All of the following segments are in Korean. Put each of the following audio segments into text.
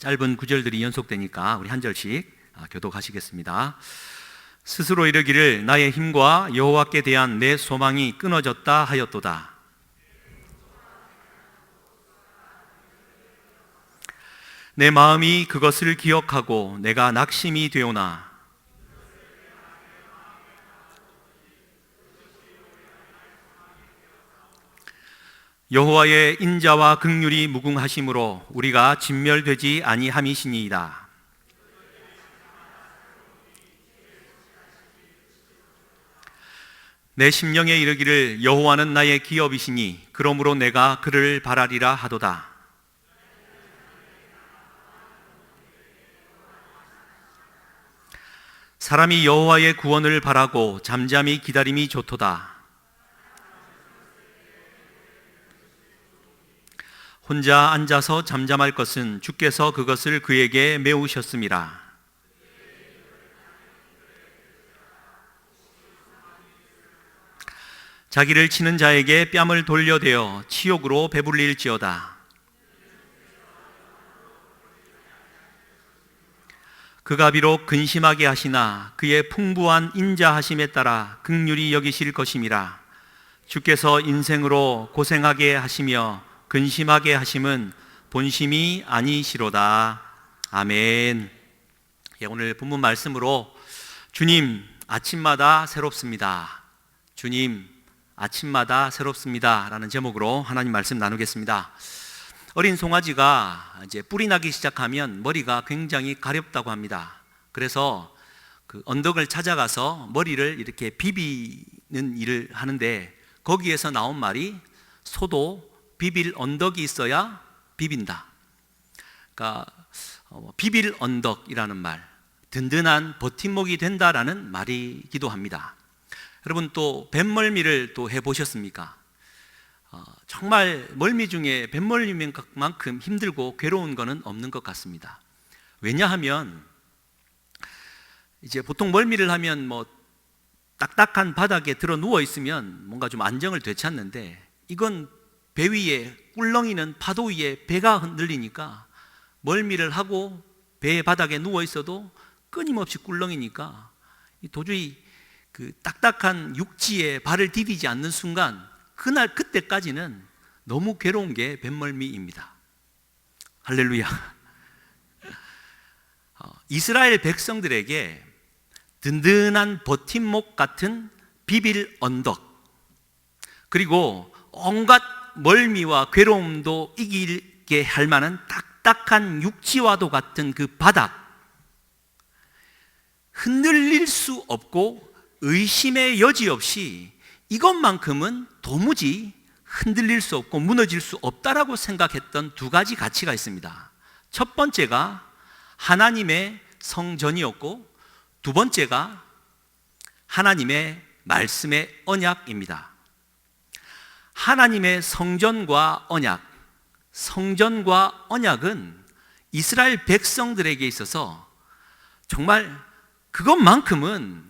짧은 구절들이 연속되니까 우리 한 절씩 교독하시겠습니다. 스스로 이르기를 나의 힘과 여호와께 대한 내 소망이 끊어졌다 하였도다. 내 마음이 그것을 기억하고 내가 낙심이 되오나 여호와의 인자와 긍휼이 무궁하심으로 우리가 진멸되지 아니함이시니이다. 내 심령에 이르기를 여호와는 나의 기업이시니 그러므로 내가 그를 바라리라 하도다. 사람이 여호와의 구원을 바라고 잠잠히 기다림이 좋도다. 혼자 앉아서 잠잠할 것은 주께서 그것을 그에게 메우셨음이라. 자기를 치는 자에게 뺨을 돌려대어 치욕으로 배불릴지어다. 그가 비록 근심하게 하시나 그의 풍부한 인자하심에 따라 긍휼히 여기실 것임이라. 주께서 인생으로 고생하게 하시며 근심하게 하심은 본심이 아니시로다. 아멘. 오늘 본문 말씀으로 주님 아침마다 새롭습니다. 주님 아침마다 새롭습니다 라는 제목으로 하나님 말씀 나누겠습니다. 어린 송아지가 이제 뿔이 나기 시작하면 머리가 굉장히 가렵다고 합니다. 그래서 그 언덕을 찾아가서 머리를 이렇게 비비는 일을 하는데 거기에서 나온 말이 소도 비빌 언덕이 있어야 비빈다. 그러니까 비빌 언덕이라는 말, 든든한 버팀목이 된다라는 말이기도 합니다. 여러분 또 뱃멀미를 또 해보셨습니까? 정말 멀미 중에 뱃멀미만큼 힘들고 괴로운 것은 없는 것 같습니다. 왜냐하면 이제 보통 멀미를 하면 뭐 딱딱한 바닥에 들어 누워 있으면 뭔가 좀 안정을 되찾는데 이건 배 위에 꿀렁이는 파도 위에 배가 흔들리니까 멀미를 하고 배 바닥에 누워 있어도 끊임없이 꿀렁이니까 도저히 그 딱딱한 육지에 발을 디디지 않는 순간 그때까지는 너무 괴로운 게 뱃멀미입니다. 할렐루야. 이스라엘 백성들에게 든든한 버팀목 같은 비빌 언덕, 그리고 온갖 멀미와 괴로움도 이기게 할 만한 딱딱한 육지와도 같은 그 바닥, 흔들릴 수 없고 의심의 여지 없이 이것만큼은 도무지 흔들릴 수 없고 무너질 수 없다라고 생각했던 두 가지 가치가 있습니다. 첫 번째가 하나님의 성전이었고 두 번째가 하나님의 말씀의 언약입니다. 하나님의 성전과 언약, 성전과 언약은 이스라엘 백성들에게 있어서 정말 그것만큼은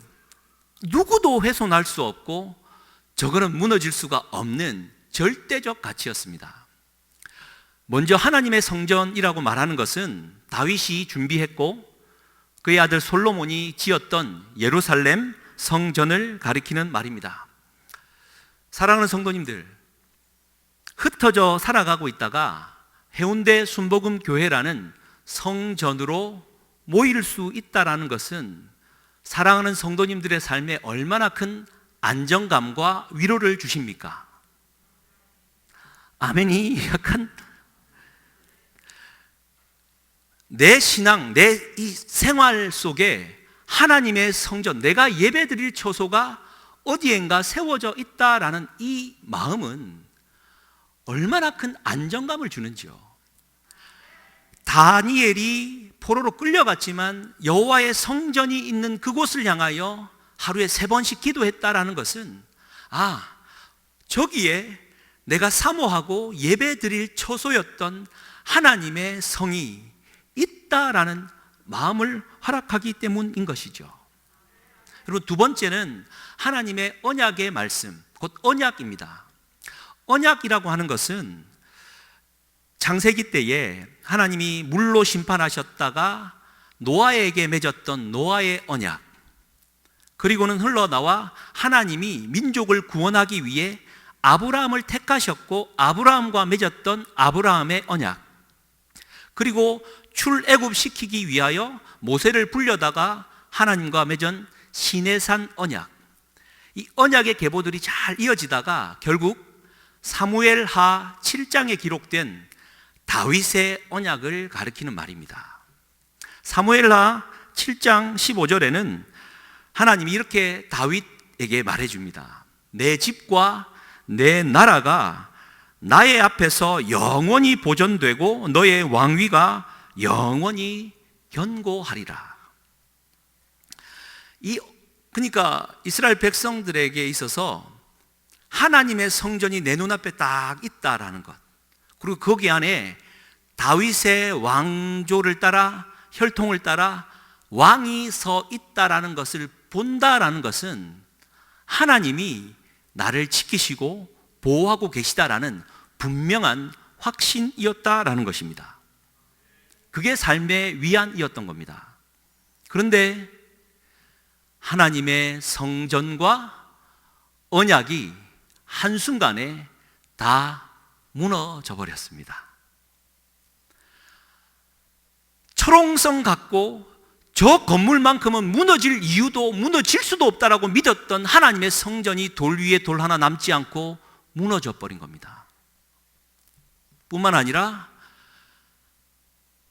누구도 훼손할 수 없고 저거는 무너질 수가 없는 절대적 가치였습니다. 먼저 하나님의 성전이라고 말하는 것은 다윗이 준비했고 그의 아들 솔로몬이 지었던 예루살렘 성전을 가리키는 말입니다. 사랑하는 성도님들, 흩어져 살아가고 있다가 해운대 순복음 교회라는 성전으로 모일 수 있다는 것은 사랑하는 성도님들의 삶에 얼마나 큰 안정감과 위로를 주십니까? 아멘이 약간 내 신앙, 내 이 생활 속에 하나님의 성전, 내가 예배드릴 처소가 어디엔가 세워져 있다라는 이 마음은 얼마나 큰 안정감을 주는지요. 다니엘이 포로로 끌려갔지만 여호와의 성전이 있는 그곳을 향하여 하루에 3번씩 기도했다라는 것은 저기에 내가 사모하고 예배드릴 처소였던 하나님의 성이 있다라는 마음을 허락하기 때문인 것이죠. 그리고 두 번째는 하나님의 언약의 말씀, 곧 언약입니다. 언약이라고 하는 것은 창세기 때에 하나님이 물로 심판하셨다가 노아에게 맺었던 노아의 언약, 그리고는 흘러나와 하나님이 민족을 구원하기 위해 아브라함을 택하셨고 아브라함과 맺었던 아브라함의 언약, 그리고 출애굽시키기 위하여 모세를 불려다가 하나님과 맺은 시내산 언약, 이 언약의 계보들이 잘 이어지다가 결국 사무엘하 7장에 기록된 다윗의 언약을 가리키는 말입니다. 사무엘하 7장 15절에는 하나님이 이렇게 다윗에게 말해줍니다. 내 집과 내 나라가 나의 앞에서 영원히 보존되고 너의 왕위가 영원히 견고하리라. 그러니까 이스라엘 백성들에게 있어서 하나님의 성전이 내 눈앞에 딱 있다라는 것, 그리고 거기 안에 다윗의 왕조를 따라 혈통을 따라 왕이 서 있다라는 것을 본다라는 것은 하나님이 나를 지키시고 보호하고 계시다라는 분명한 확신이었다라는 것입니다. 그게 삶의 위안이었던 겁니다. 그런데 하나님의 성전과 언약이 한순간에 다 무너져 버렸습니다. 철옹성 같고 저 건물만큼은 무너질 이유도 무너질 수도 없다라고 믿었던 하나님의 성전이 돌 위에 돌 하나 남지 않고 무너져 버린 겁니다. 뿐만 아니라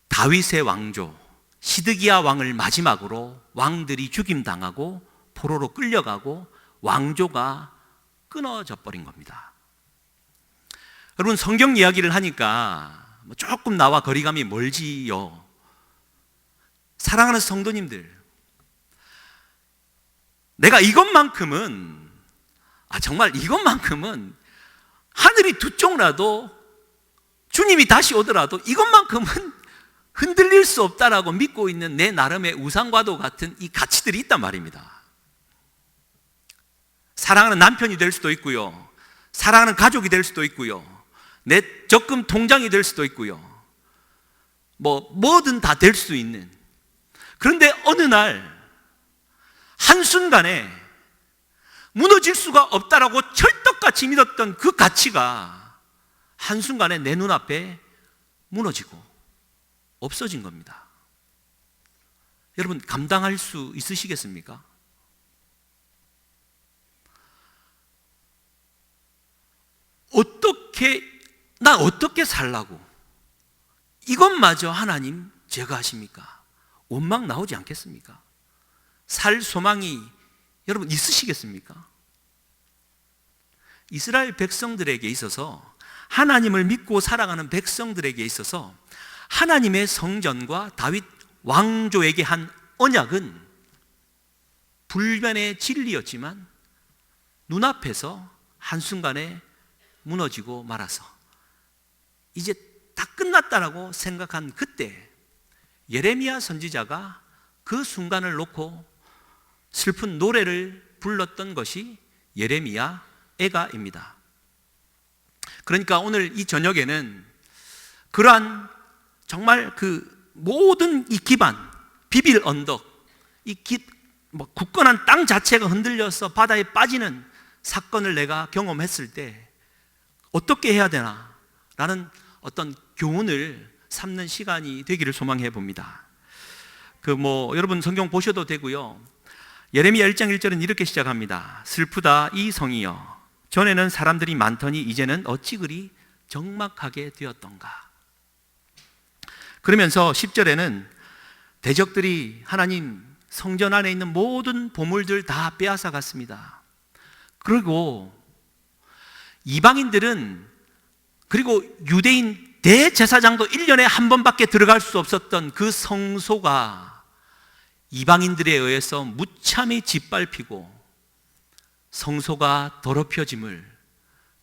다윗의 왕조 시드기야 왕을 마지막으로 왕들이 죽임당하고 포로로 끌려가고 왕조가 끊어져 버린 겁니다. 여러분, 성경 이야기를 하니까 조금 나와 거리감이 멀지요. 사랑하는 성도님들, 내가 이것만큼은 정말 이것만큼은 하늘이 두 쪽 나도 주님이 다시 오더라도 이것만큼은 흔들릴 수 없다라고 믿고 있는 내 나름의 우상과도 같은 이 가치들이 있단 말입니다. 사랑하는 남편이 될 수도 있고요, 사랑하는 가족이 될 수도 있고요, 내 적금 통장이 될 수도 있고요, 뭐든 다 될 수 있는. 그런데 어느 날 한순간에 무너질 수가 없다라고 철떡같이 믿었던 그 가치가 한순간에 내 눈앞에 무너지고 없어진 겁니다. 여러분, 감당할 수 있으시겠습니까? 나 어떻게 살라고 이것마저 하나님 제거하십니까? 원망 나오지 않겠습니까? 살 소망이 여러분 있으시겠습니까? 이스라엘 백성들에게 있어서, 하나님을 믿고 살아가는 백성들에게 있어서 하나님의 성전과 다윗 왕조에게 한 언약은 불변의 진리였지만 눈앞에서 한순간에 무너지고 말아서 이제 다 끝났다라고 생각한 그때 예레미야 선지자가 그 순간을 놓고 슬픈 노래를 불렀던 것이 예레미야 애가입니다. 그러니까 오늘 이 저녁에는 그러한 정말 그 모든 이 기반, 비빌 언덕, 굳건한 땅 자체가 흔들려서 바다에 빠지는 사건을 내가 경험했을 때 어떻게 해야 되나 라는 어떤 교훈을 삼는 시간이 되기를 소망해 봅니다. 여러분 성경 보셔도 되고요. 예레미야 1장 1절은 이렇게 시작합니다. 슬프다 이 성이여, 전에는 사람들이 많더니 이제는 어찌 그리 적막하게 되었던가. 그러면서 10절에는 대적들이 하나님 성전 안에 있는 모든 보물들 다 빼앗아 갔습니다. 그리고 이방인들은, 그리고 유대인 대제사장도 1년에 한 번밖에 들어갈 수 없었던 그 성소가 이방인들에 의해서 무참히 짓밟히고 성소가 더럽혀짐을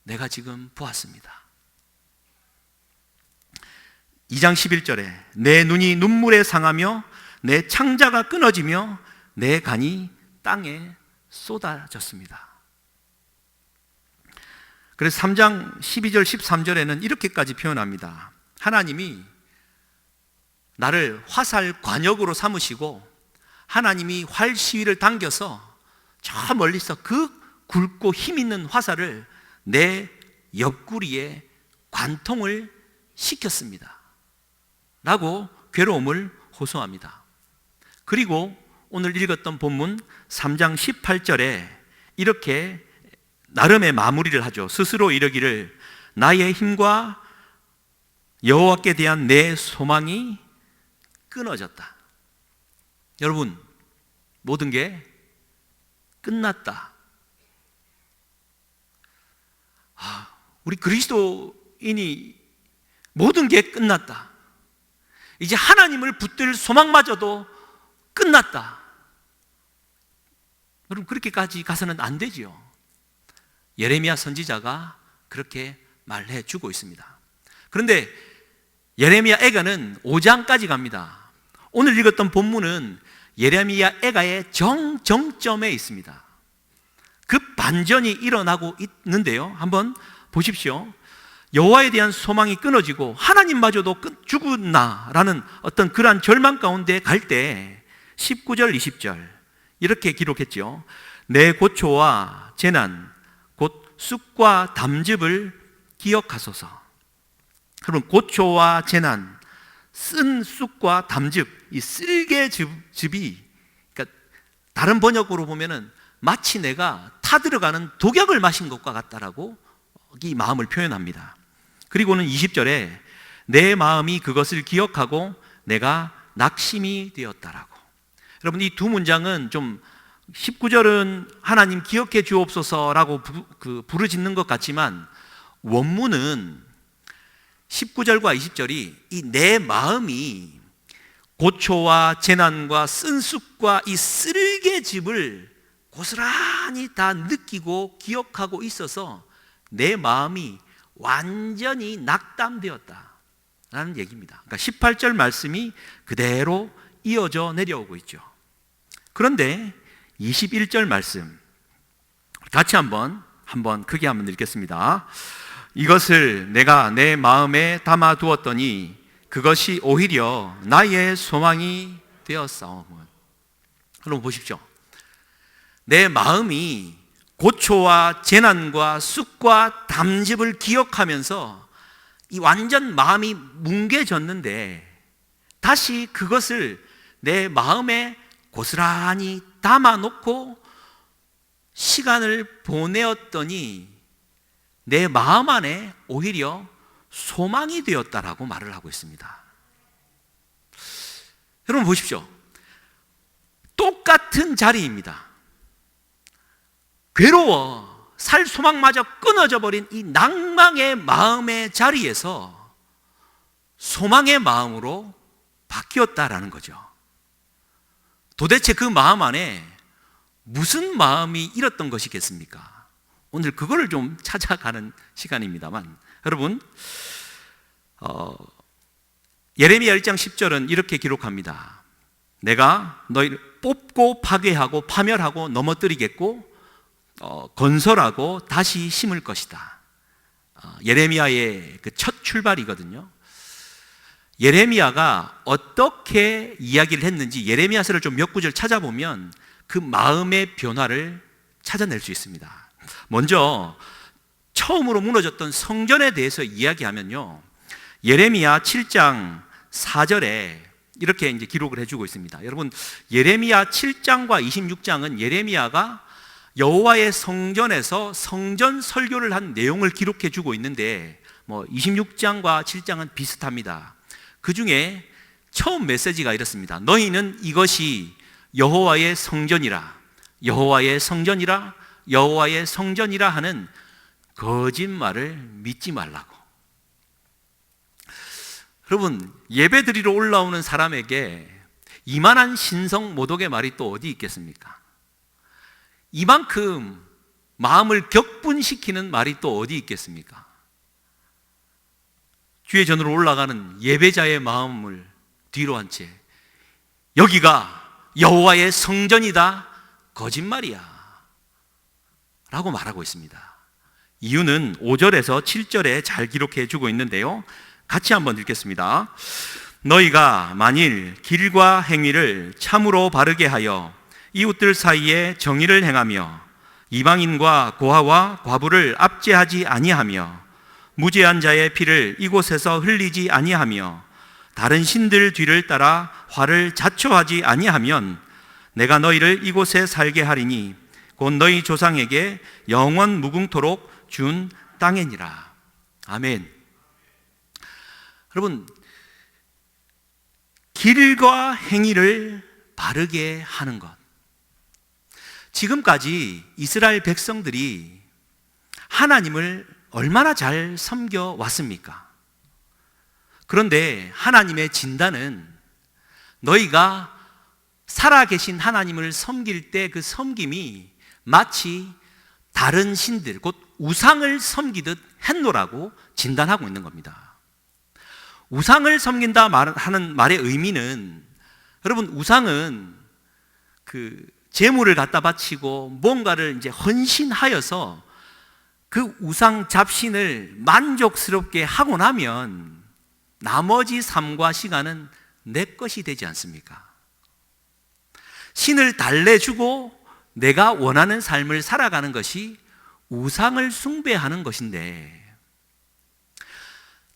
내가 지금 보았습니다. 2장 11절에 내 눈이 눈물에 상하며 내 창자가 끊어지며 내 간이 땅에 쏟아졌습니다. 그래서 3장 12절 13절에는 이렇게까지 표현합니다. 하나님이 나를 화살 관역으로 삼으시고 하나님이 활 시위를 당겨서 저 멀리서 그 굵고 힘 있는 화살을 내 옆구리에 관통을 시켰습니다 라고 괴로움을 호소합니다. 그리고 오늘 읽었던 본문 3장 18절에 이렇게 나름의 마무리를 하죠. 스스로 이르기를 나의 힘과 여호와께 대한 내 소망이 끊어졌다. 여러분, 모든 게 끝났다. 우리 그리스도인이 모든 게 끝났다. 이제 하나님을 붙들 소망마저도 끝났다. 여러분, 그렇게까지 가서는 안 되지요. 예레미야 선지자가 그렇게 말해 주고 있습니다. 그런데 예레미야 애가는 5장까지 갑니다. 오늘 읽었던 본문은 예레미야 애가의 정점에 있습니다. 그 반전이 일어나고 있는데요. 한번 보십시오. 여호와에 대한 소망이 끊어지고 하나님마저도 죽었나라는 어떤 그러한 절망 가운데 갈 때 19절 20절 이렇게 기록했죠. 내 고초와 재난 곧 쑥과 담즙을 기억하소서. 여러분, 고초와 재난, 쓴 쑥과 담즙, 이 쓸개즙이, 그러니까 다른 번역으로 보면은 마치 내가 타들어가는 독약을 마신 것과 같다라고 이 마음을 표현합니다. 그리고는 20절에 내 마음이 그것을 기억하고 내가 낙심이 되었다라고. 여러분, 이 두 문장은 좀 19절은 하나님 기억해 주옵소서라고 부르짖는 것 같지만 원문은 19절과 20절이 이 내 마음이 고초와 재난과 쓴쑥과 이 쓸개즙을 고스란히 다 느끼고 기억하고 있어서 내 마음이 완전히 낙담되었다 라는 얘기입니다. 그러니까 18절 말씀이 그대로 이어져 내려오고 있죠. 그런데 21절 말씀 같이 한번 크게 한번 읽겠습니다. 이것을 내가 내 마음에 담아 두었더니 그것이 오히려 나의 소망이 되었사오니. 여러분 보십시오. 내 마음이 고초와 재난과 쑥과 담즙을 기억하면서 이 완전 마음이 뭉개졌는데 다시 그것을 내 마음에 고스란히 담아놓고 시간을 보내었더니 내 마음 안에 오히려 소망이 되었다라고 말을 하고 있습니다. 여러분 보십시오. 똑같은 자리입니다. 괴로워 살 소망마저 끊어져 버린 이 낭망의 마음의 자리에서 소망의 마음으로 바뀌었다라는 거죠. 도대체 그 마음 안에 무슨 마음이 일었던 것이겠습니까? 오늘 그거를 좀 찾아가는 시간입니다만, 여러분 예레미야 1장 10절은 이렇게 기록합니다. 내가 너희를 뽑고 파괴하고 파멸하고 넘어뜨리겠고 건설하고 다시 심을 것이다. 예레미야의 그 첫 출발이거든요. 예레미야가 어떻게 이야기를 했는지 예레미야서를 좀 몇 구절 찾아보면 그 마음의 변화를 찾아낼 수 있습니다. 먼저 처음으로 무너졌던 성전에 대해서 이야기하면요, 예레미야 7장 4절에 이렇게 이제 기록을 해주고 있습니다. 여러분, 예레미야 7장과 26장은 예레미야가 여호와의 성전에서 성전 설교를 한 내용을 기록해 주고 있는데 26장과 7장은 비슷합니다. 그 중에 처음 메시지가 이렇습니다. 너희는 이것이 여호와의 성전이라, 여호와의 성전이라, 여호와의 성전이라 하는 거짓말을 믿지 말라고. 여러분, 예배 드리러 올라오는 사람에게 이만한 신성 모독의 말이 또 어디 있겠습니까? 이만큼 마음을 격분시키는 말이 또 어디 있겠습니까? 주의 전으로 올라가는 예배자의 마음을 뒤로 한 채 여기가 여호와의 성전이다, 거짓말이야 라고 말하고 있습니다. 이유는 5절에서 7절에 잘 기록해 주고 있는데요, 같이 한번 읽겠습니다. 너희가 만일 길과 행위를 참으로 바르게 하여 이웃들 사이에 정의를 행하며 이방인과 고아와 과부를 압제하지 아니하며 무죄한 자의 피를 이곳에서 흘리지 아니하며 다른 신들 뒤를 따라 화를 자초하지 아니하면 내가 너희를 이곳에 살게 하리니 곧 너희 조상에게 영원 무궁토록 준 땅이니라. 아멘. 여러분, 길과 행위를 바르게 하는 것. 지금까지 이스라엘 백성들이 하나님을 얼마나 잘 섬겨왔습니까? 그런데 하나님의 진단은 너희가 살아계신 하나님을 섬길 때 그 섬김이 마치 다른 신들, 곧 우상을 섬기듯 했노라고 진단하고 있는 겁니다. 우상을 섬긴다 하는 말의 의미는, 여러분, 우상은 그 재물을 갖다 바치고 뭔가를 이제 헌신하여서 그 우상 잡신을 만족스럽게 하고 나면 나머지 삶과 시간은 내 것이 되지 않습니까? 신을 달래주고 내가 원하는 삶을 살아가는 것이 우상을 숭배하는 것인데,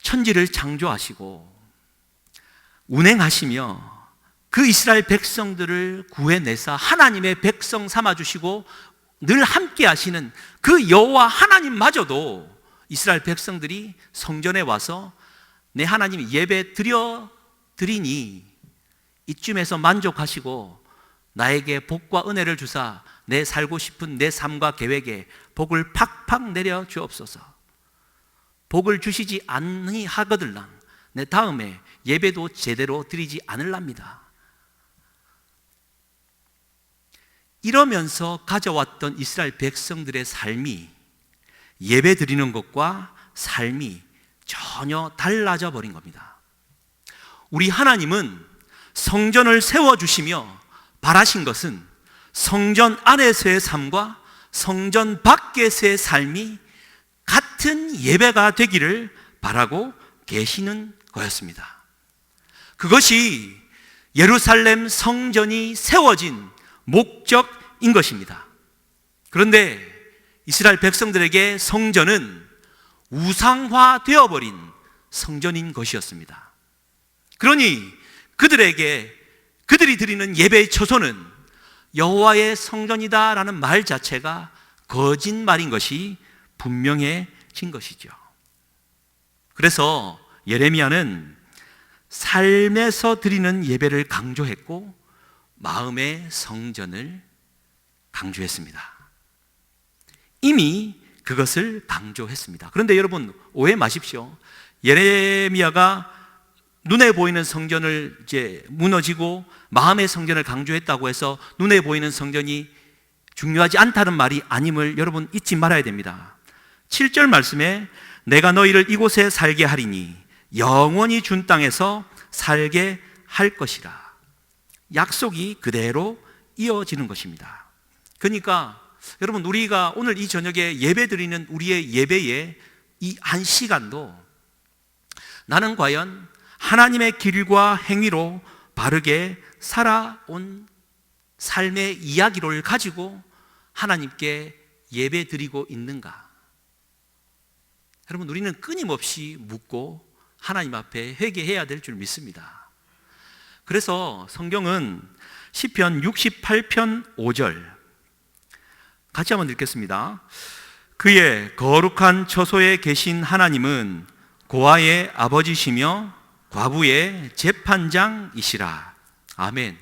천지를 창조하시고 운행하시며 그 이스라엘 백성들을 구해내사 하나님의 백성 삼아주시고 늘 함께 하시는 그 여호와 하나님마저도 이스라엘 백성들이 성전에 와서 내 하나님 예배 드리니 이쯤에서 만족하시고 나에게 복과 은혜를 주사 내 살고 싶은 내 삶과 계획에 복을 팍팍 내려 주옵소서. 복을 주시지 아니하거들랑 내 다음에 예배도 제대로 드리지 않을랍니다. 이러면서 가져왔던 이스라엘 백성들의 삶이, 예배 드리는 것과 삶이 전혀 달라져 버린 겁니다. 우리 하나님은 성전을 세워주시며 바라신 것은 성전 안에서의 삶과 성전 밖에서의 삶이 같은 예배가 되기를 바라고 계시는 거였습니다. 그것이 예루살렘 성전이 세워진 목적인 것입니다. 그런데 이스라엘 백성들에게 성전은 우상화되어 버린 성전인 것이었습니다. 그러니 그들이 드리는 예배의 처소는 여호와의 성전이다라는 말 자체가 거짓말인 것이 분명해진 것이죠. 그래서 예레미야는 삶에서 드리는 예배를 강조했고 마음의 성전을 강조했습니다. 이미 그것을 강조했습니다. 그런데 여러분, 오해 마십시오. 예레미야가 눈에 보이는 성전을 이제 무너지고 마음의 성전을 강조했다고 해서 눈에 보이는 성전이 중요하지 않다는 말이 아님을 여러분 잊지 말아야 됩니다. 7절 말씀에 내가 너희를 이곳에 살게 하리니 영원히 준 땅에서 살게 할 것이라. 약속이 그대로 이어지는 것입니다. 그러니까 여러분, 우리가 오늘 이 저녁에 예배 드리는 우리의 예배의 이 한 시간도 나는 과연 하나님의 길과 행위로 바르게 살아온 삶의 이야기를 가지고 하나님께 예배 드리고 있는가? 여러분, 우리는 끊임없이 묻고 하나님 앞에 회개해야 될 줄 믿습니다. 그래서 성경은 시편 68편 5절 같이 한번 읽겠습니다. 그의 거룩한 처소에 계신 하나님은 고아의 아버지시며 과부의 재판장이시라. 아멘.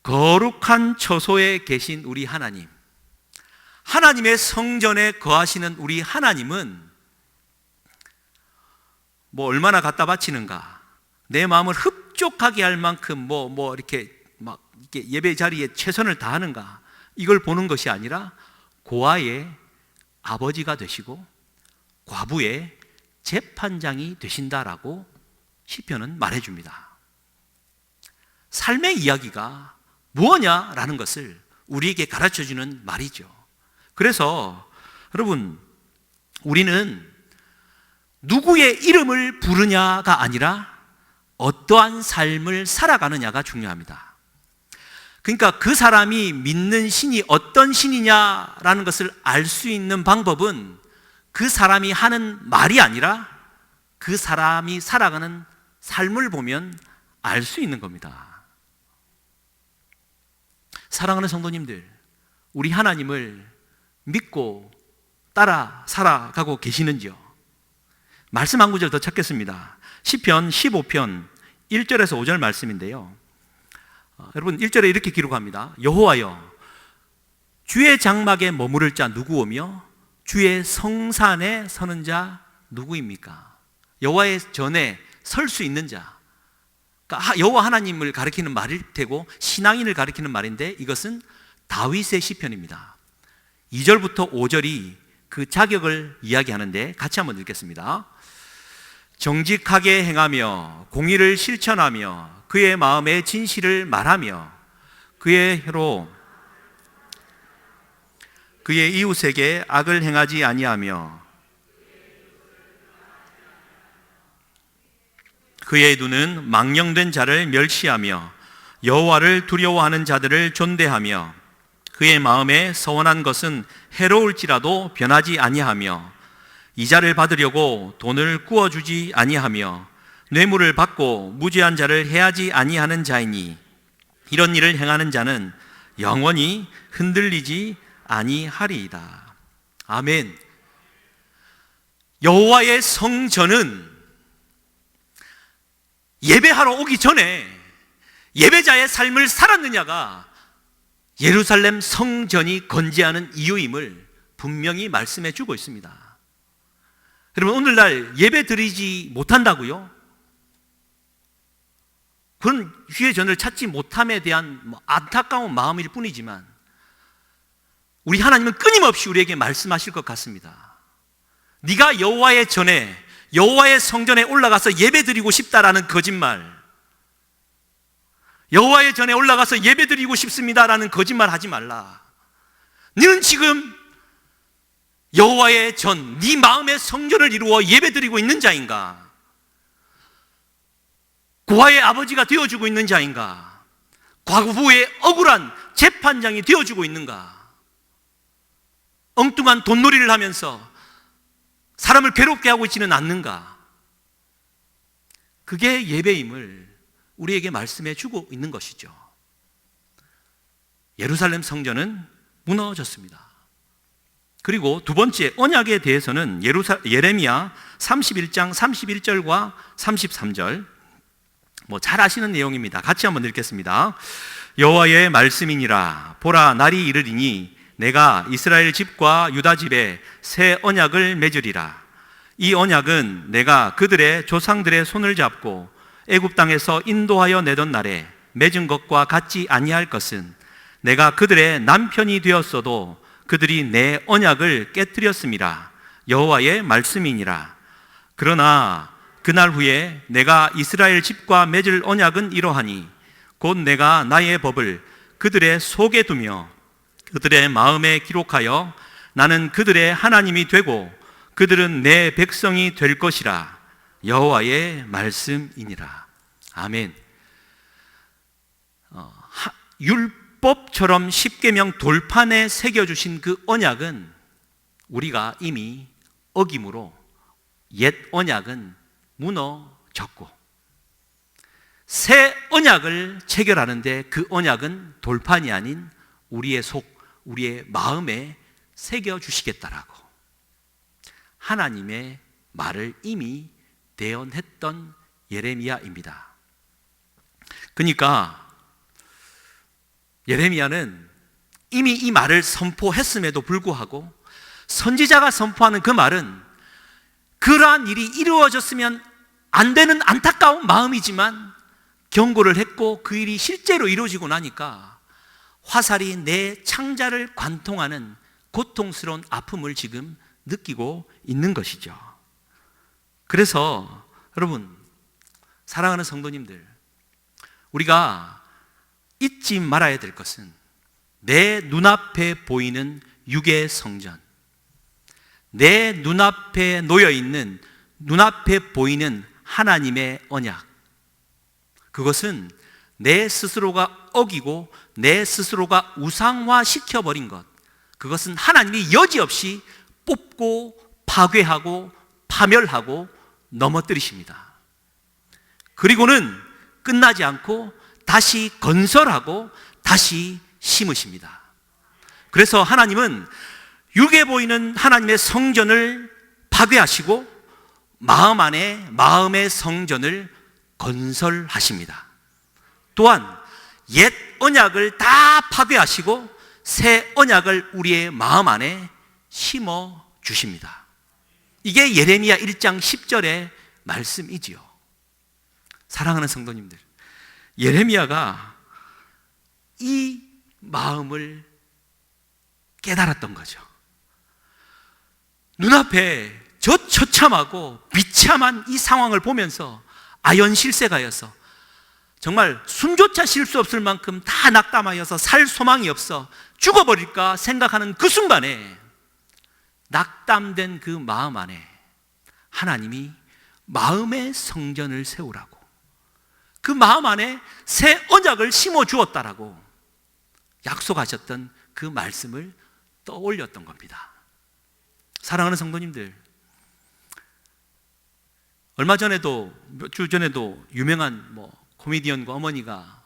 거룩한 처소에 계신 우리 하나님, 하나님의 성전에 거하시는 우리 하나님은 뭐 얼마나 갖다 바치는가, 내 마음을 흡족하게 할 만큼 이렇게 예배 자리에 최선을 다하는가, 이걸 보는 것이 아니라 고아의 아버지가 되시고 과부의 재판장이 되신다라고 시편은 말해줍니다. 삶의 이야기가 무엇냐라는 것을 우리에게 가르쳐주는 말이죠. 그래서 여러분, 우리는 누구의 이름을 부르냐가 아니라 어떠한 삶을 살아가느냐가 중요합니다. 그러니까 그 사람이 믿는 신이 어떤 신이냐라는 것을 알 수 있는 방법은 그 사람이 하는 말이 아니라 그 사람이 살아가는 삶을 보면 알 수 있는 겁니다. 사랑하는 성도님들, 우리 하나님을 믿고 따라 살아가고 계시는지요? 말씀 한 구절 더 찾겠습니다. 시편 15편 1절에서 5절 말씀인데요. 여러분 1절에 이렇게 기록합니다. 여호와여, 주의 장막에 머무를 자 누구오며 주의 성산에 서는 자 누구입니까? 여호와의 전에 설 수 있는 자, 그러니까 여호와 하나님을 가리키는 말일 테고 신앙인을 가리키는 말인데 이것은 다윗의 시편입니다. 2절부터 5절이 그 자격을 이야기하는데 같이 한번 읽겠습니다. 정직하게 행하며 공의를 실천하며 그의 마음에 진실을 말하며 그의 혀로 그의 이웃에게 악을 행하지 아니하며 그의 눈은 망령된 자를 멸시하며 여호와를 두려워하는 자들을 존대하며 그의 마음에 서원한 것은 해로울지라도 변하지 아니하며 이자를 받으려고 돈을 구워주지 아니하며 뇌물을 받고 무죄한 자를 해하지 아니하는 자이니 이런 일을 행하는 자는 영원히 흔들리지 아니하리이다. 아멘. 여호와의 성전은 예배하러 오기 전에 예배자의 삶을 살았느냐가 예루살렘 성전이 건재하는 이유임을 분명히 말씀해 주고 있습니다. 여러분, 오늘날 예배 드리지 못한다고요? 그건 주의 전을 찾지 못함에 대한 안타까운 마음일 뿐이지만 우리 하나님은 끊임없이 우리에게 말씀하실 것 같습니다. 네가 여호와의 전에 여호와의 성전에 올라가서 예배드리고 싶다라는 거짓말, 여호와의 전에 올라가서 예배드리고 싶습니다라는 거짓말 하지 말라. 너는 지금 여호와의 전, 네 마음의 성전을 이루어 예배드리고 있는 자인가? 고아의 아버지가 되어주고 있는 자인가? 과부의 억울한 재판장이 되어주고 있는가? 엉뚱한 돈놀이를 하면서 사람을 괴롭게 하고 있지는 않는가? 그게 예배임을 우리에게 말씀해 주고 있는 것이죠. 예루살렘 성전은 무너졌습니다. 그리고 두 번째 언약에 대해서는 예레미야 31장 31절과 33절 잘 아시는 내용입니다. 같이 한번 읽겠습니다. 여호와의 말씀이니라. 보라, 날이 이르리니 내가 이스라엘 집과 유다 집에 새 언약을 맺으리라. 이 언약은 내가 그들의 조상들의 손을 잡고 애굽 땅에서 인도하여 내던 날에 맺은 것과 같지 아니할 것은 내가 그들의 남편이 되었어도 그들이 내 언약을 깨뜨렸음이라. 여호와의 말씀이니라. 그러나 그날 후에 내가 이스라엘 집과 맺을 언약은 이러하니 곧 내가 나의 법을 그들의 속에 두며 그들의 마음에 기록하여 나는 그들의 하나님이 되고 그들은 내 백성이 될 것이라. 여호와의 말씀이니라. 아멘. 율법처럼 십계명 돌판에 새겨주신 그 언약은 우리가 이미 어김으로 옛 언약은 무너졌고 새 언약을 체결하는데 그 언약은 돌판이 아닌 우리의 속, 우리의 마음에 새겨주시겠다라고 하나님의 말을 이미 대언했던 예레미야입니다. 그러니까 예레미야는 이미 이 말을 선포했음에도 불구하고 선지자가 선포하는 그 말은 그러한 일이 이루어졌으면 안 되는 안타까운 마음이지만 경고를 했고 그 일이 실제로 이루어지고 나니까 화살이 내 창자를 관통하는 고통스러운 아픔을 지금 느끼고 있는 것이죠. 그래서 여러분, 사랑하는 성도님들, 우리가 잊지 말아야 될 것은 내 눈앞에 보이는 육의 성전, 내 눈앞에 놓여있는 눈앞에 보이는 하나님의 언약, 그것은 내 스스로가 어기고 내 스스로가 우상화시켜버린 것, 그것은 하나님이 여지없이 뽑고 파괴하고 파멸하고 넘어뜨리십니다. 그리고는 끝나지 않고 다시 건설하고 다시 심으십니다. 그래서 하나님은 육에 보이는 하나님의 성전을 파괴하시고 마음 안에 마음의 성전을 건설하십니다. 또한 옛 언약을 다 파괴하시고 새 언약을 우리의 마음 안에 심어 주십니다. 이게 예레미야 1장 10절의 말씀이지요. 사랑하는 성도님들, 예레미야가 이 마음을 깨달았던 거죠. 눈앞에 저 처참하고 비참한 이 상황을 보면서 아연실세가여서 정말 숨조차 쉴 수 없을 만큼 다 낙담하여서 살 소망이 없어 죽어버릴까 생각하는 그 순간에 낙담된 그 마음 안에 하나님이 마음의 성전을 세우라고, 그 마음 안에 새 언약을 심어 주었다라고 약속하셨던 그 말씀을 떠올렸던 겁니다. 사랑하는 성도님들, 얼마 전에도, 몇 주 전에도 유명한 코미디언과 어머니가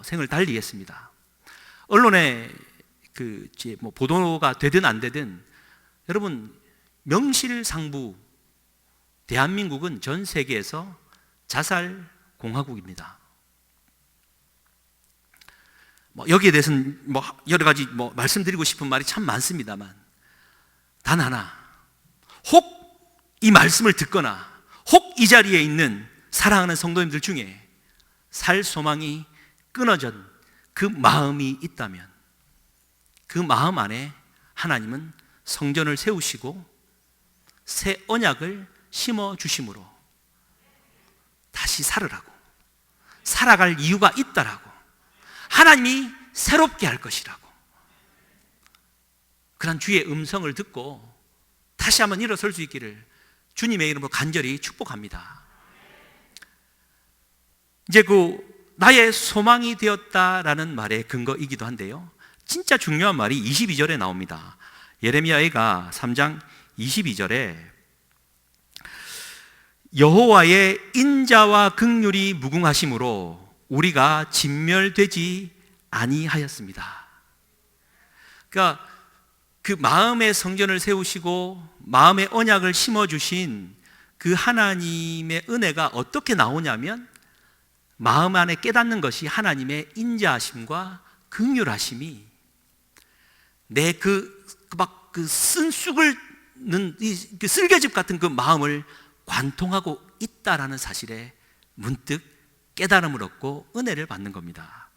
생을 달리했습니다. 언론에 보도가 되든 안 되든, 여러분, 명실상부 대한민국은 전 세계에서 자살 공화국입니다. 여기에 대해서는 여러 가지 말씀드리고 싶은 말이 참 많습니다만, 단 하나, 혹 이 말씀을 듣거나 혹 이 자리에 있는 사랑하는 성도님들 중에 살 소망이 끊어진 그 마음이 있다면 그 마음 안에 하나님은 성전을 세우시고 새 언약을 심어 주심으로 다시 살으라고, 살아갈 이유가 있다라고, 하나님이 새롭게 할 것이라고, 그런 주의 음성을 듣고 다시 한번 일어설 수 있기를 주님의 이름으로 간절히 축복합니다. 이제 나의 소망이 되었다라는 말의 근거이기도 한데요, 진짜 중요한 말이 22절에 나옵니다. 예레미야가 3장 22절에 여호와의 인자와 긍휼이 무궁하심으로 우리가 진멸되지 아니하였습니다. 그러니까 그 마음의 성전을 세우시고 마음의 언약을 심어주신 그 하나님의 은혜가 어떻게 나오냐면, 마음 안에 깨닫는 것이 하나님의 인자하심과 긍휼하심이 내 쓴 쑥을 는 그 쓸개즙 같은 그 마음을 관통하고 있다라는 사실에 문득 깨달음을 얻고 은혜를 받는 겁니다.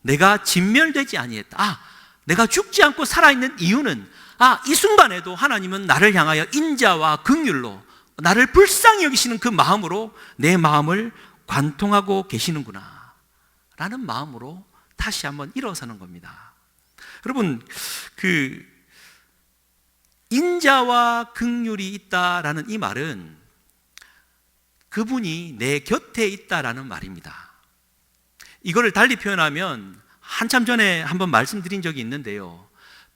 내가 진멸되지 아니했다. 내가 죽지 않고 살아있는 이유는, 이 순간에도 하나님은 나를 향하여 인자와 긍휼로 나를 불쌍히 여기시는 그 마음으로 내 마음을 관통하고 계시는구나 라는 마음으로 다시 한번 일어서는 겁니다. 여러분, 인자와 긍휼이 있다라는 이 말은 그분이 내 곁에 있다라는 말입니다. 이거를 달리 표현하면, 한참 전에 한번 말씀드린 적이 있는데요,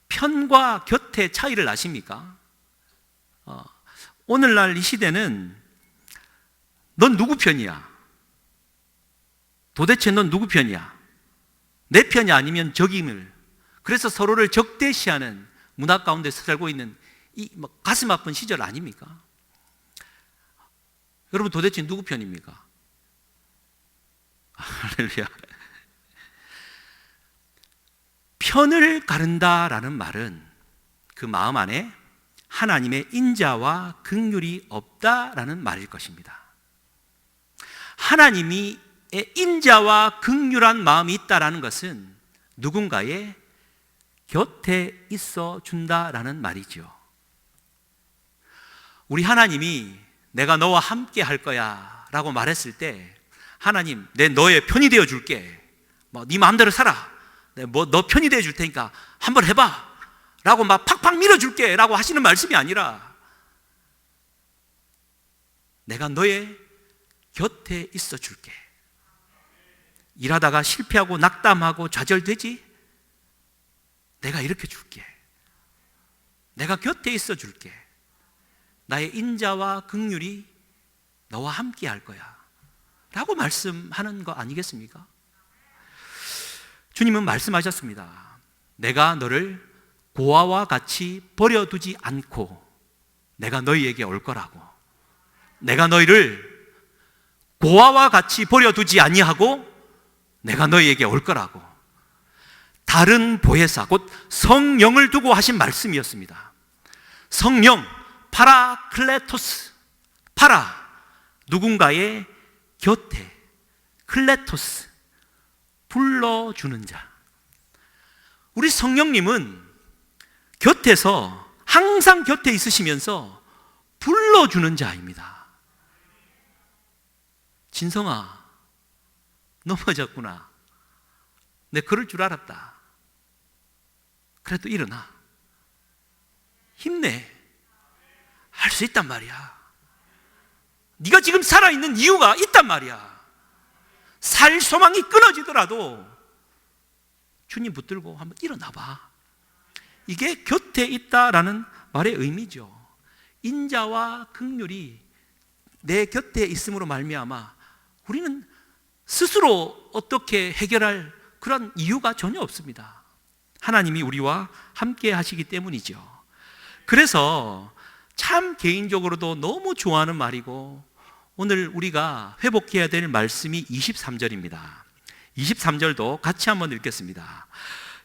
편과 곁의 차이를 아십니까? 오늘날 이 시대는 넌 누구 편이야? 도대체 넌 누구 편이야? 내 편이 아니면 적임을, 그래서 서로를 적대시하는 문화 가운데 살고 있는 이 가슴 아픈 시절 아닙니까? 여러분, 도대체 누구 편입니까? 할렐루야. 편을 가른다라는 말은 그 마음 안에 하나님의 인자와 긍휼이 없다라는 말일 것입니다. 하나님이 인자와 긍휼한 마음이 있다라는 것은 누군가의 곁에 있어 준다라는 말이죠. 우리 하나님이 내가 너와 함께 할 거야 라고 말했을 때, 하나님, 내 너의 편이 되어 줄게, 네 마음대로 살아, 너 편이 되어 줄 테니까 한번 해봐 라고 팍팍 밀어줄게 라고 하시는 말씀이 아니라, 내가 너의 곁에 있어 줄게. 일하다가 실패하고 낙담하고 좌절되지? 내가 이렇게 줄게. 내가 곁에 있어 줄게. 나의 인자와 긍휼이 너와 함께 할 거야 라고 말씀하는 거 아니겠습니까? 주님은 말씀하셨습니다. 내가 너를 고아와 같이 버려두지 않고 내가 너희에게 올 거라고. 내가 너희를 고아와 같이 버려두지 아니하고 내가 너희에게 올 거라고. 다른 보혜사, 곧 성령을 두고 하신 말씀이었습니다. 성령, 파라클레토스. 파라, 누군가의 곁에. 클레토스, 불러주는 자. 우리 성령님은 곁에서, 항상 곁에 있으시면서 불러주는 자입니다. 진성아, 넘어졌구나. 내 그럴 줄 알았다. 그래도 일어나. 힘내. 할 수 있단 말이야. 네가 지금 살아있는 이유가 있단 말이야. 살 소망이 끊어지더라도 주님 붙들고 한번 일어나 봐. 이게 곁에 있다라는 말의 의미죠. 인자와 긍휼이 내 곁에 있음으로 말미암아 우리는 스스로 어떻게 해결할 그런 이유가 전혀 없습니다. 하나님이 우리와 함께 하시기 때문이죠. 그래서 참 개인적으로도 너무 좋아하는 말이고 오늘 우리가 회복해야 될 말씀이 23절입니다. 23절도 같이 한번 읽겠습니다.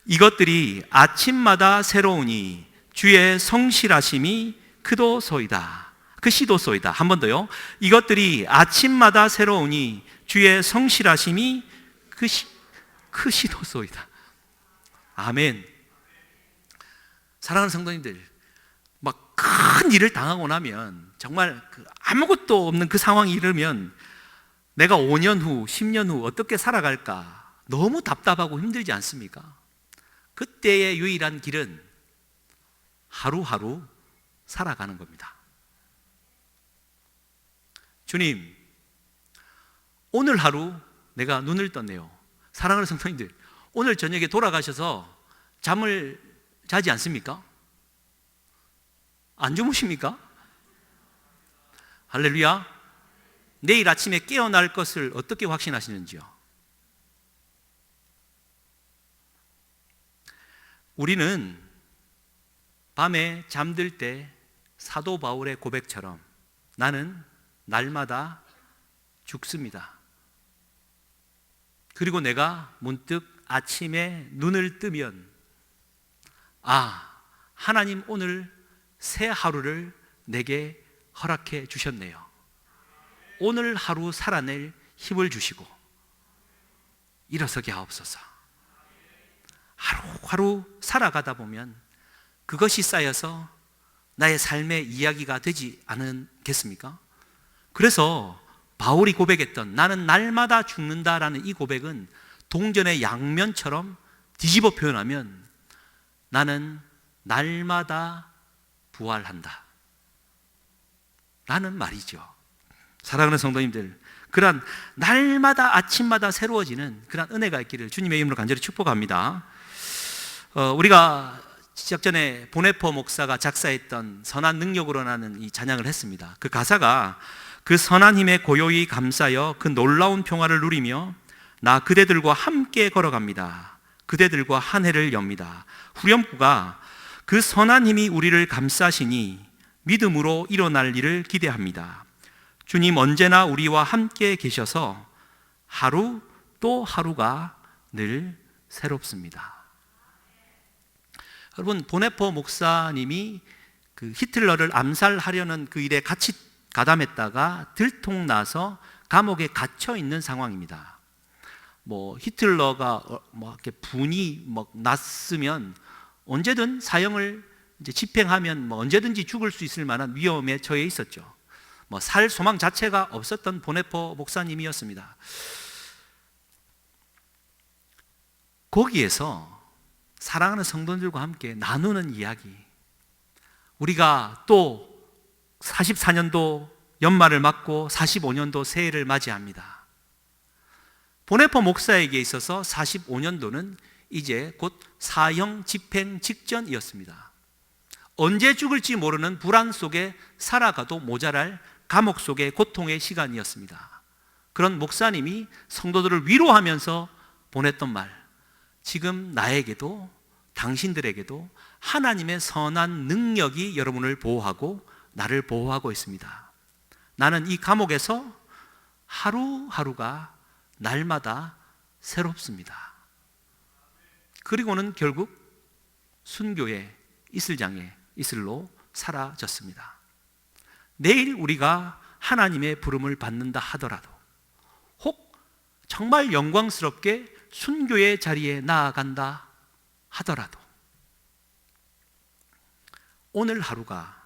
이것들이 아침마다 새로우니 주의 성실하심이 크도소이다. 크시도소이다. 한 번 더요. 이것들이 아침마다 새로우니 주의 성실하심이 크시도소이다. 아멘. 사랑하는 성도님들, 막 큰 일을 당하고 나면 정말 아무것도 없는 그 상황이 이르면 내가 5년 후, 10년 후 어떻게 살아갈까 너무 답답하고 힘들지 않습니까? 그때의 유일한 길은 하루하루 살아가는 겁니다. 주님, 오늘 하루 내가 눈을 떴네요. 사랑하는 성도님들, 오늘 저녁에 돌아가셔서 잠을 자지 않습니까? 안 주무십니까? 할렐루야. 내일 아침에 깨어날 것을 어떻게 확신하시는지요? 우리는 밤에 잠들 때 사도 바울의 고백처럼 나는 날마다 죽습니다. 그리고 내가 문득 아침에 눈을 뜨면 하나님 오늘 새 하루를 내게 허락해 주셨네요. 오늘 하루 살아낼 힘을 주시고 일어서게 하옵소서. 하루하루 살아가다 보면 그것이 쌓여서 나의 삶의 이야기가 되지 않겠습니까? 그래서 바울이 고백했던 나는 날마다 죽는다라는 이 고백은 동전의 양면처럼 뒤집어 표현하면 나는 날마다 부활한다 라는 말이죠. 사랑하는 성도님들, 그러한 날마다 아침마다 새로워지는 그러한 은혜가 있기를 주님의 이름으로 간절히 축복합니다. 우리가 시작 전에 보네포 목사가 작사했던 선한 능력으로 나는 이 찬양을 했습니다. 그 가사가 그 선한 힘에 고요히 감싸여 그 놀라운 평화를 누리며 나 그대들과 함께 걸어갑니다. 그대들과 한 해를 엽니다. 후렴구가 그 선한 힘이 우리를 감싸시니 믿음으로 일어날 일을 기대합니다. 주님 언제나 우리와 함께 계셔서 하루 또 하루가 늘 새롭습니다. 여러분, 보네포 목사님이 그 히틀러를 암살하려는 그 일에 같이 가담했다가 들통나서 감옥에 갇혀 있는 상황입니다. 히틀러가 이렇게 분이 났으면 언제든 사형을 이제 집행하면 언제든지 죽을 수 있을 만한 위험에 처해 있었죠. 살 소망 자체가 없었던 보네포 목사님이었습니다. 거기에서 사랑하는 성도들과 함께 나누는 이야기, 우리가 또 44년도 연말을 맞고 45년도 새해를 맞이합니다. 보네포 목사에게 있어서 45년도는 이제 곧 사형 집행 직전이었습니다. 언제 죽을지 모르는 불안 속에 살아가도 모자랄 감옥 속의 고통의 시간이었습니다. 그런 목사님이 성도들을 위로하면서 보냈던 말, 지금 나에게도 당신들에게도 하나님의 선한 능력이 여러분을 보호하고 나를 보호하고 있습니다. 나는 이 감옥에서 하루하루가 날마다 새롭습니다. 그리고는 결국 순교의 이슬장에 이슬로 사라졌습니다. 내일 우리가 하나님의 부름을 받는다 하더라도, 혹 정말 영광스럽게 순교의 자리에 나아간다 하더라도, 오늘 하루가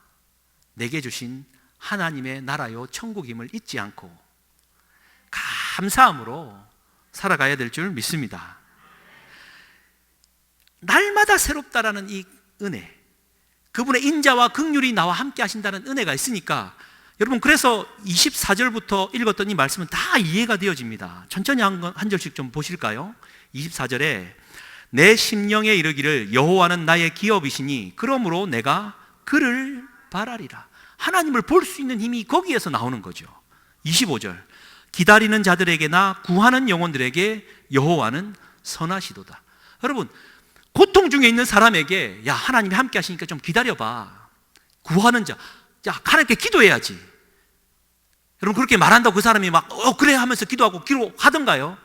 내게 주신 하나님의 나라요 천국임을 잊지 않고 감사함으로 살아가야 될 줄 믿습니다. 날마다 새롭다라는 이 은혜, 그분의 인자와 긍휼이 나와 함께 하신다는 은혜가 있으니까 여러분, 그래서 24절부터 읽었던 이 말씀은 다 이해가 되어집니다. 천천히 한 절씩 좀 보실까요? 24절에 내 심령에 이르기를 여호와는 나의 기업이시니 그러므로 내가 그를 바라리라. 하나님을 볼 수 있는 힘이 거기에서 나오는 거죠. 25절 기다리는 자들에게나 구하는 영혼들에게 여호와는 선하시도다. 여러분, 고통 중에 있는 사람에게 야, 하나님이 함께 하시니까 좀 기다려봐. 구하는 자, 야, 하나님께 기도해야지. 여러분, 그렇게 말한다고 그 사람이 막 그래 하면서 기도하던가요?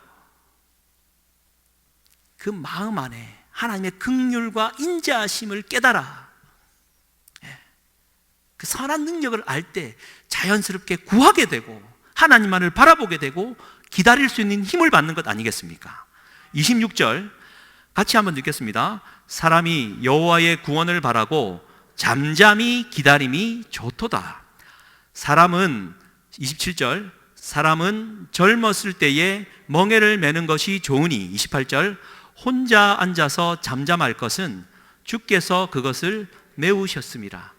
그 마음 안에 하나님의 긍휼과 인자하심을 깨달아 그 선한 능력을 알 때 자연스럽게 구하게 되고 하나님만을 바라보게 되고 기다릴 수 있는 힘을 받는 것 아니겠습니까? 26절 같이 한번 읽겠습니다. 사람이 여호와의 구원을 바라고 잠잠히 기다림이 좋도다. 사람은 27절 사람은 젊었을 때에 멍에를 매는 것이 좋으니 28절 혼자 앉아서 잠잠할 것은 주께서 그것을 메우셨음이라.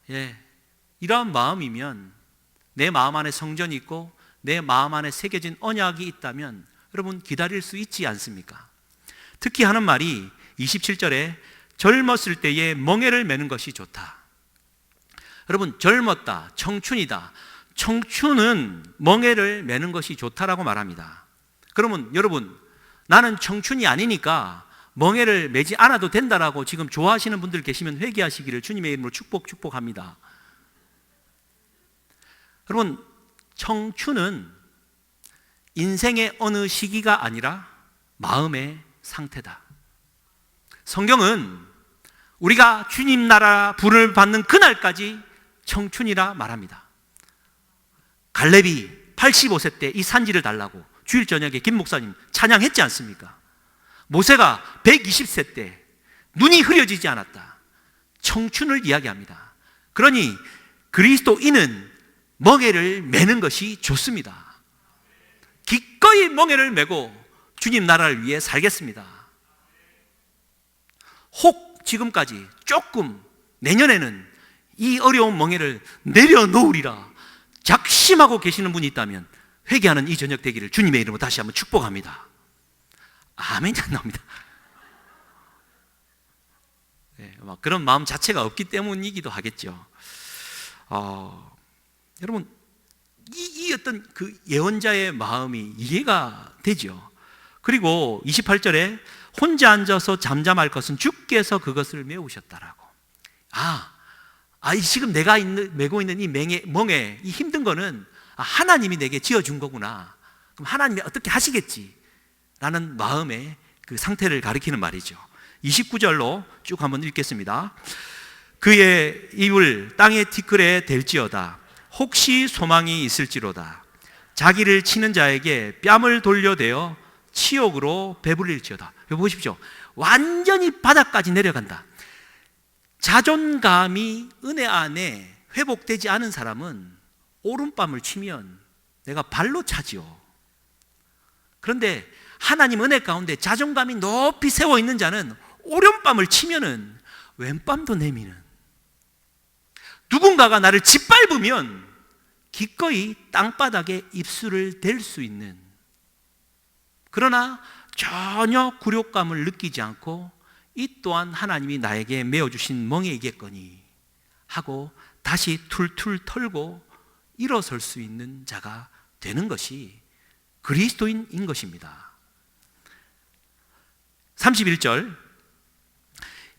예, 이러한 마음이면, 내 마음 안에 성전이 있고 내 마음 안에 새겨진 언약이 있다면 여러분 기다릴 수 있지 않습니까? 특히 하는 말이 27절에 젊었을 때에 멍에를 매는 것이 좋다. 여러분, 젊었다, 청춘이다. 청춘은 멍에를 매는 것이 좋다라고 말합니다. 그러면 여러분, 나는 청춘이 아니니까 멍에를 매지 않아도 된다라고 지금 좋아하시는 분들 계시면 회개하시기를 주님의 이름으로 축복합니다. 여러분, 청춘은 인생의 어느 시기가 아니라 마음의 상태다. 성경은 우리가 주님 나라 부름을 받는 그날까지 청춘이라 말합니다. 갈렙이 85세 때 이 산지를 달라고 주일 저녁에 김 목사님 찬양했지 않습니까? 모세가 120세 때 눈이 흐려지지 않았다. 청춘을 이야기합니다. 그러니 그리스도인은 멍에를 매는 것이 좋습니다. 기꺼이 멍에를 메고 주님 나라를 위해 살겠습니다. 혹 지금까지 조금 내년에는 이 어려운 멍에를 내려놓으리라 작심하고 계시는 분이 있다면 회개하는 이 저녁 되기를 주님의 이름으로 다시 한번 축복합니다. 아멘이 안 나옵니다. 네, 그런 마음 자체가 없기 때문이기도 하겠죠. 여러분, 이 어떤 그 예언자의 마음이 이해가 되죠. 그리고 28절에 혼자 앉아서 잠잠할 것은 주께서 그것을 메우셨다라고. 지금 내가 메고 있는 이 멍에 이 힘든 거는 하나님이 내게 지어준 거구나. 그럼 하나님이 어떻게 하시겠지? 라는 마음의 그 상태를 가리키는 말이죠. 29절로 쭉 한번 읽겠습니다. 그의 입을 땅의 티끌에 댈지어다. 혹시 소망이 있을지로다. 자기를 치는 자에게 뺨을 돌려대어 치욕으로 배불릴지어다. 여기 보십시오. 완전히 바닥까지 내려간다. 자존감이 은혜 안에 회복되지 않은 사람은 오른뺨을 치면 내가 발로 차지요. 그런데 하나님 은혜 가운데 자존감이 높이 세워 있는 자는 오른뺨을 치면은 왼뺨도 내미는, 누군가가 나를 짓밟으면 기꺼이 땅바닥에 입술을 댈 수 있는, 그러나 전혀 굴욕감을 느끼지 않고 이 또한 하나님이 나에게 메어주신 멍에이겠거니 하고 다시 툴툴 털고 일어설 수 있는 자가 되는 것이 그리스도인인 것입니다. 31절,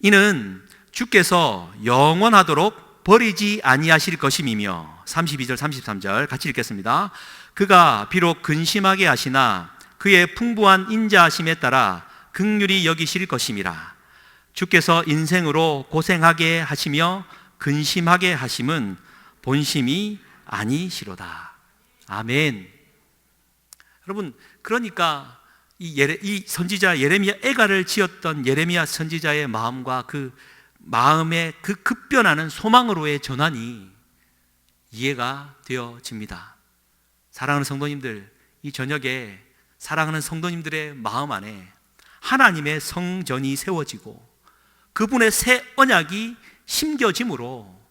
이는 주께서 영원하도록 버리지 아니하실 것임이며, 32절 33절 같이 읽겠습니다. 그가 비록 근심하게 하시나 그의 풍부한 인자하심에 따라 긍휼히 여기실 것임이라. 주께서 인생으로 고생하게 하시며 근심하게 하심은 본심이 아니시로다. 아멘. 여러분, 그러니까 이 선지자 예레미야, 애가를 지었던 예레미야 선지자의 마음과 그 마음의 그 급변하는 소망으로의 전환이 이해가 되어집니다. 사랑하는 성도님들, 이 저녁에 사랑하는 성도님들의 마음 안에 하나님의 성전이 세워지고 그분의 새 언약이 심겨짐으로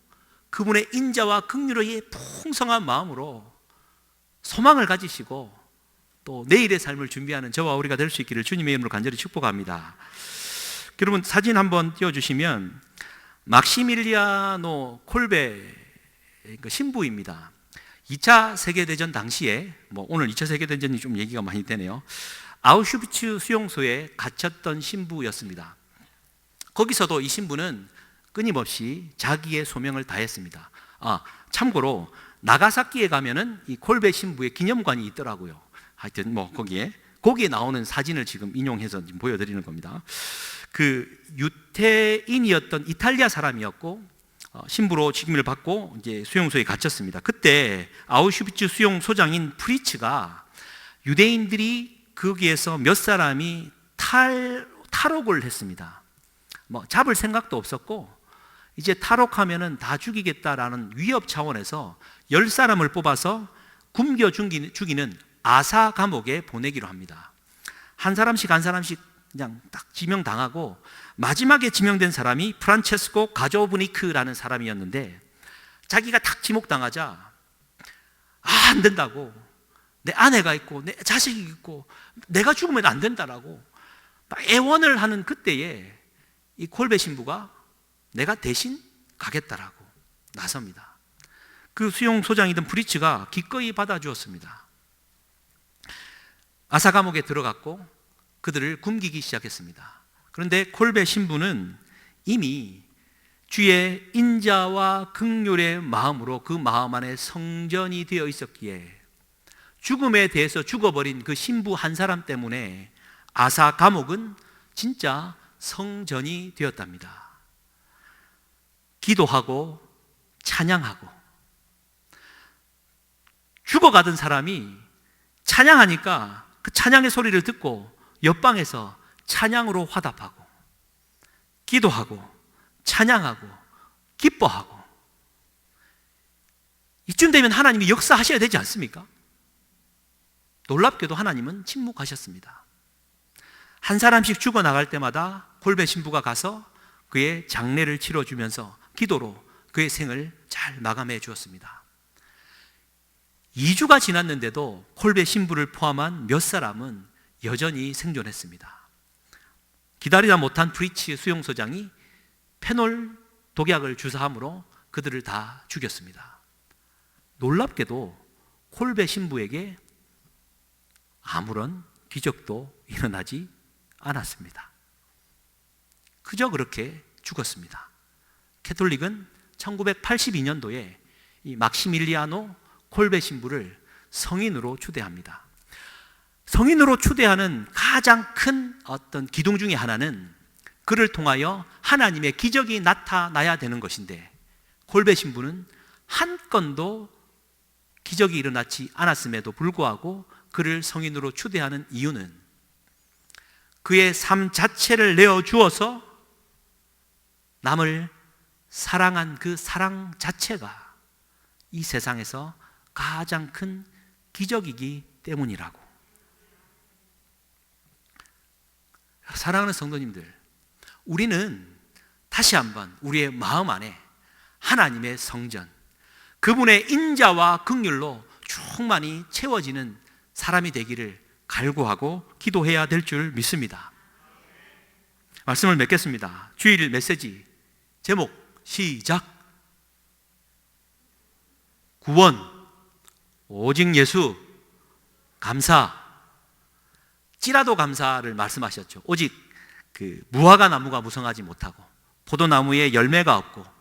그분의 인자와 긍휼의 풍성한 마음으로 소망을 가지시고 또 내일의 삶을 준비하는 저와 우리가 될 수 있기를 주님의 이름으로 간절히 축복합니다. 여러분, 사진 한번 띄워주시면 막시밀리아노 콜베 신부입니다. 2차 세계대전 당시에, 오늘 2차 세계대전이 좀 얘기가 많이 되네요. 아우슈비츠 수용소에 갇혔던 신부였습니다. 거기서도 이 신부는 끊임없이 자기의 소명을 다했습니다. 참고로 나가사키에 가면은 이 콜베 신부의 기념관이 있더라고요. 하여튼 거기에 나오는 사진을 지금 인용해서 지금 보여드리는 겁니다. 그 유태인이었던 이탈리아 사람이었고 신부로 직임을 받고 이제 수용소에 갇혔습니다. 그때 아우슈비츠 수용소장인 프리츠가 유대인들이 거기에서 몇 사람이 탈옥을 했습니다. 잡을 생각도 없었고 이제 탈옥하면은 다 죽이겠다라는 위협 차원에서 10사람을 뽑아서 굶겨 죽이는 아사 감옥에 보내기로 합니다. 한 사람씩 그냥 딱 지명당하고 마지막에 지명된 사람이 프란체스코 가조브니크라는 사람이었는데 자기가 딱 지목당하자 안 된다고, 내 아내가 있고 내 자식이 있고 내가 죽으면 안 된다라고 딱 애원을 하는 그때에 이 콜베 신부가 내가 대신 가겠다라고 나섭니다. 그 수용소장이던 브리츠가 기꺼이 받아주었습니다. 아사 감옥에 들어갔고 그들을 굶기기 시작했습니다. 그런데 콜베 신부는 이미 주의 인자와 긍휼의 마음으로 그 마음 안에 성전이 되어 있었기에 죽음에 대해서 죽어버린 그 신부 한 사람 때문에 아사 감옥은 진짜 성전이 되었답니다. 기도하고 찬양하고, 죽어가던 사람이 찬양하니까 그 찬양의 소리를 듣고 옆방에서 찬양으로 화답하고, 기도하고 찬양하고 기뻐하고, 이쯤 되면 하나님이 역사하셔야 되지 않습니까? 놀랍게도 하나님은 침묵하셨습니다. 한 사람씩 죽어나갈 때마다 콜베 신부가 가서 그의 장례를 치러주면서 기도로 그의 생을 잘 마감해 주었습니다. 2주가 지났는데도 콜베 신부를 포함한 몇 사람은 여전히 생존했습니다. 기다리다 못한 프리츠 수용소장이 페놀 독약을 주사함으로 그들을 다 죽였습니다. 놀랍게도 콜베 신부에게 아무런 기적도 일어나지 않았습니다. 그저 그렇게 죽었습니다. 캐톨릭은 1982년도에 이 막시밀리아노 콜베 신부를 성인으로 추대합니다. 성인으로 추대하는 가장 큰 어떤 기둥 중에 하나는 그를 통하여 하나님의 기적이 나타나야 되는 것인데, 콜베 신부는 한 건도 기적이 일어나지 않았음에도 불구하고 그를 성인으로 추대하는 이유는 그의 삶 자체를 내어주어서 남을 사랑한 그 사랑 자체가 이 세상에서 가장 큰 기적이기 때문이라고. 사랑하는 성도님들, 우리는 다시 한번 우리의 마음 안에 하나님의 성전, 그분의 인자와 긍휼로 충만히 채워지는 사람이 되기를 갈구하고 기도해야 될 줄 믿습니다. 말씀을 맺겠습니다. 주일 메시지 제목 시작. 구원, 오직 예수, 감사. 찌라도 감사를 말씀하셨죠. 오직 무화과 나무가 무성하지 못하고 포도나무에 열매가 없고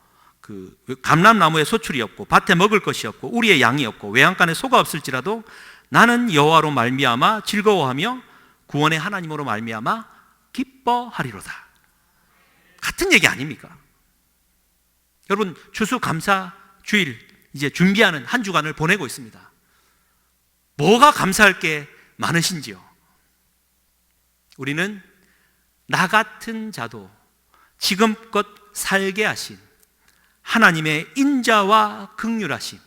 감람나무에 소출이 없고 밭에 먹을 것이 없고 우리의 양이 없고 외양간에 소가 없을지라도 나는 여호와로 말미암아 즐거워하며 구원의 하나님으로 말미암아 기뻐하리로다. 같은 얘기 아닙니까? 여러분, 추수감사 주일 이제 준비하는 한 주간을 보내고 있습니다. 뭐가 감사할 게 많으신지요? 우리는 나 같은 자도 지금껏 살게 하신 하나님의 인자와 긍휼하심,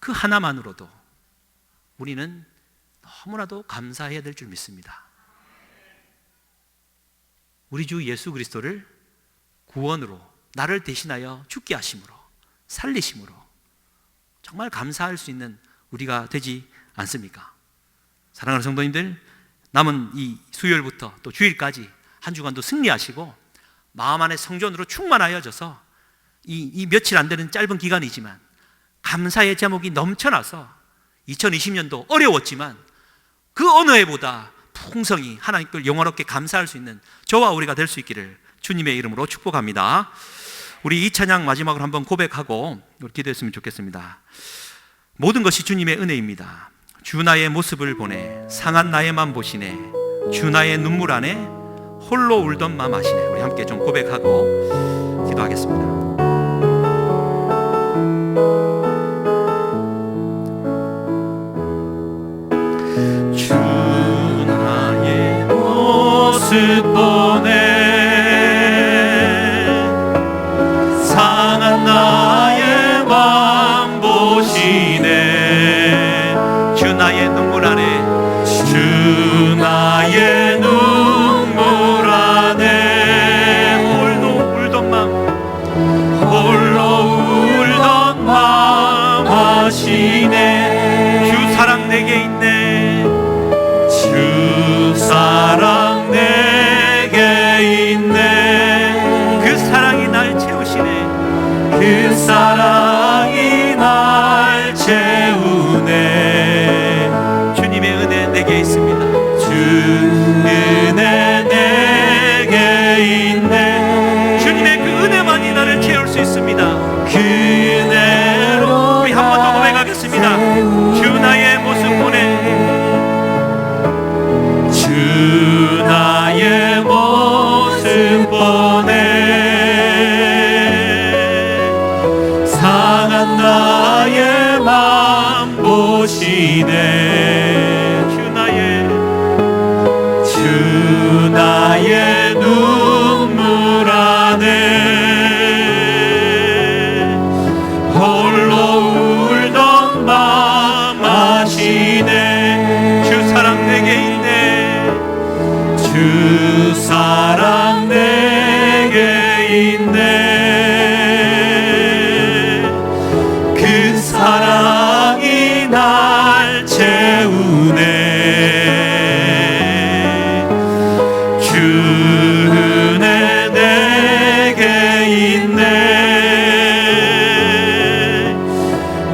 그 하나만으로도 우리는 너무나도 감사해야 될 줄 믿습니다. 우리 주 예수 그리스도를 구원으로 나를 대신하여 죽게 하심으로 살리심으로 정말 감사할 수 있는 우리가 되지 않습니까? 사랑하는 성도님들, 남은 이 수요일부터 또 주일까지 한 주간도 승리하시고 마음 안에 성전으로 충만하여져서 이 며칠 안 되는 짧은 기간이지만 감사의 제목이 넘쳐나서 2020년도 어려웠지만 그 어느 해보다 풍성히 하나님께 영원롭게 감사할 수 있는 저와 우리가 될 수 있기를 주님의 이름으로 축복합니다. 우리 이 찬양 마지막으로 한번 고백하고 기도했으면 좋겠습니다. 모든 것이 주님의 은혜입니다. 주 나의 모습을 보내 상한 나의 맘 보시네. 주 나의 눈물 안에 홀로 울던 맘 아시네. 우리 함께 좀 고백하고 기도하겠습니다. 주 나의 모습 보내 상한 나의 맘 보시네. 주 나의 눈물 안에 주 나의 눈물 안에 홀로 울던 맘 하시네. 주 사랑 내게 있네. 주 사랑 내게 있네. 그 사랑이 날 채우시네. 그 사랑이 날 채우네. 주님의 은혜 내게 있습니다. 주 은혜 내게 있네. 주님의 그 은혜만이 나를 채울 수 있습니다. 그 은혜로 우리 한 번 더 고백하겠습니다. 주 나의 모습 보내 주 나의 모습 보내 상한 나의 맘 보시네. 주 나의 눈물 안에 홀로 울던 맘 아시네. 주 사랑 내게 있네. 주 사랑 내게 있네. 그 사랑이 날 채우네. 주 은혜 내게 있네.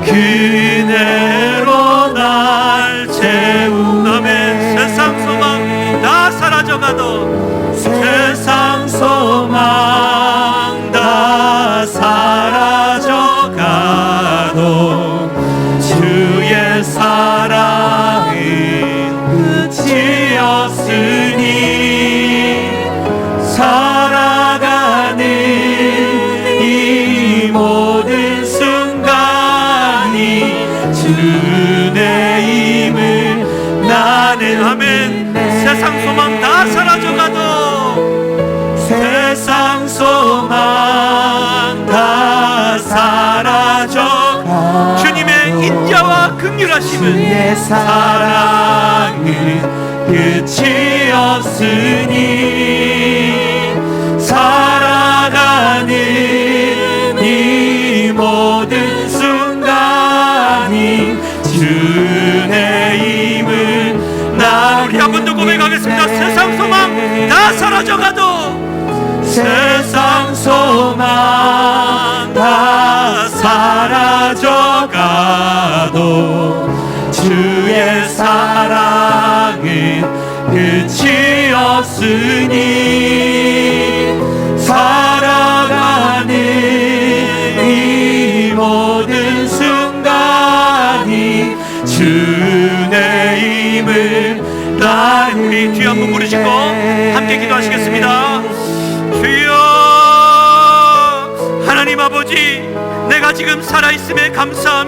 그 은혜로 날 채우네. 세상 소망 다 사라져가도 세상 소망 다 사라져가도 주의 사랑은 끝이 없으니 살아가는 이 모든 순간이 주의 힘을 나는 아멘. 세상 소망 다 사라져가도 세상 소망 다 사라져 주님의 인자와 긍휼하심은 주의 사랑은 끝이 없으니 살아가는 이 모든 순간 한 번 더 고백하겠습니다. 세상 소망 다 사라져가도, 세상 소망 다 사라져가도 주의 사랑은 끝이 없으니 살아가는 이 모든 순간이 주의 힘을 우리 뒤에 한번 부르시고 함께 기도하시겠습니다. 주여, 하나님 아버지, 내가 지금 살아있음에 감사합니다.